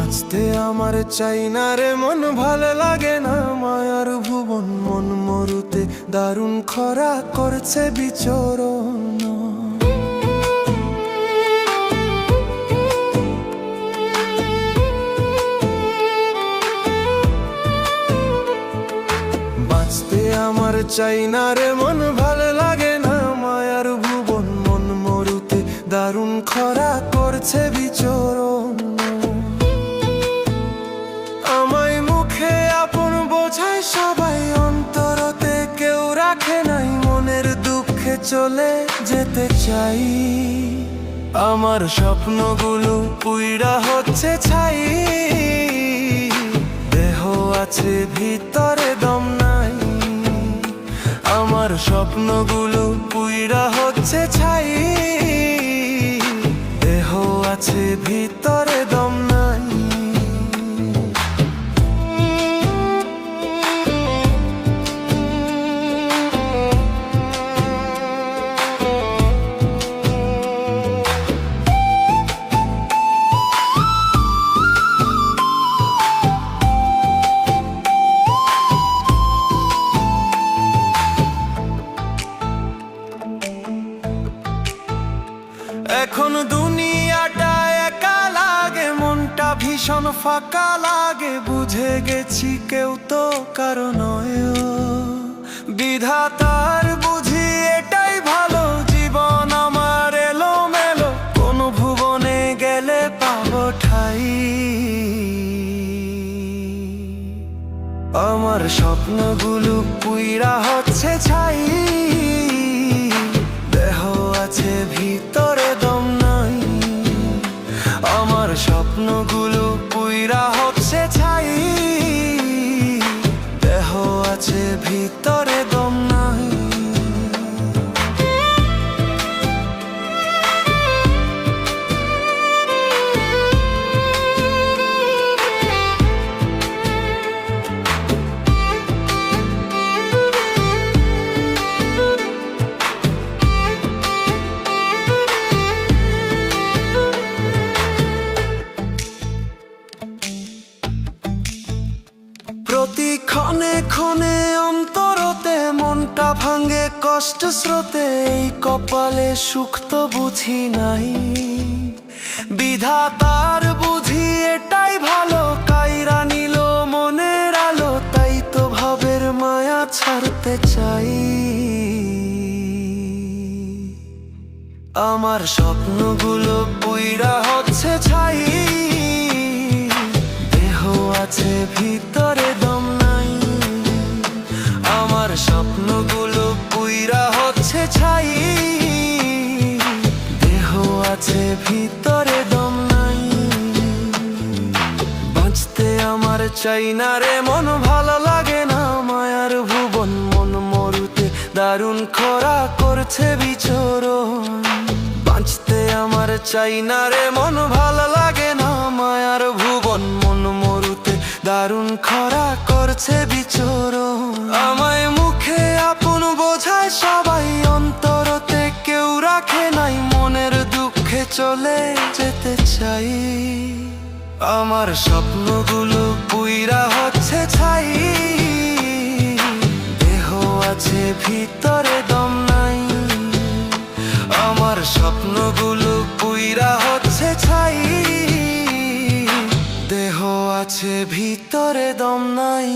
বাঁচতে আমার চাই না রে মন, ভালো লাগে না মায়ার ভুবন। মন মরুতে দারুণ খরা করছে বিচরণ। বাঁচতে আমার চাই না রে মন, ভালো লাগে না মায়ার ভুবন। মন মরুতে দারুণ খরা করছে বিচরণ। আমায় মুখে আপন বোঝায় সবাই, অন্তরতে কেউ রাখে নাই। মনের দুঃখে চলে যেতে চাই, আমার স্বপ্নগুলো পুইরা হচ্ছে ছাই। দেহ আছে ভিতরে দম নাই, আমার স্বপ্নগুলো পুইরা হচ্ছে ছাই। দেহ আছে ভিতরে দম নাই। এখন দুনিয়াটা একা লাগে, মনটা ভীষণ ফাঁকা লাগে। বুঝে গেছি কেউ তো কারো নয়, বিধাতার বুঝি এটাই ভালো। জীবন আমার এলোমেলো, কোন ভুবনে গেলে পাবো ঠাই। আমার স্বপ্নগুলো পুইরা হচ্ছে ছাই। দেহ আছে ভিতরে দম নাই, আমার স্বপ্নগুলো পুইরা হচ্ছে ছাই। দেহ আছে ভিতরে দম নাই। প্রতি ক্ষণে ক্ষণে অন্তরতে মনটা ভাঙে কষ্ট স্রোতে। এই কপালে সুখ তো বুঝি নাই, বিধাতার বুঝি এটাই ভালো। কাইরা নিল মনের আলো, তাই তো ভাবের মায়া ছাড়তে চাই। আমার স্বপ্নগুলো পুইরা হচ্ছে ছাই। দেহ আছে ভিতরে দম নাই, আমার স্বপ্নগুলো পুইরা হচ্ছে ছাই। দেহ আছে ভিতরে দম নাই। বাঁচতে আমার চাই না রে মন, ভালো লাগে না মায়ার ভুবন। মন মরুতে দারুণ খরা করছে বিচরণ। বাঁচতে আমার চাই না রে মন, ভালো লাগে না মায়ার ভুবন। মন মরুতে দারুণ খরা করছে বিচরণ। আমায় মুখে আপন বোঝায় সবাই, অন্তরতে কেউ রাখে নাই। মনের দুঃখে চলে যেতে চাই, আমার স্বপ্নগুলো পুইরা হচ্ছে ছাই। দেহ আছে ভিতরে দম নাই, আমার স্বপ্নগুলো পুইরা হচ্ছে ছাই। দেহ আছে ভিতরে দম নাই।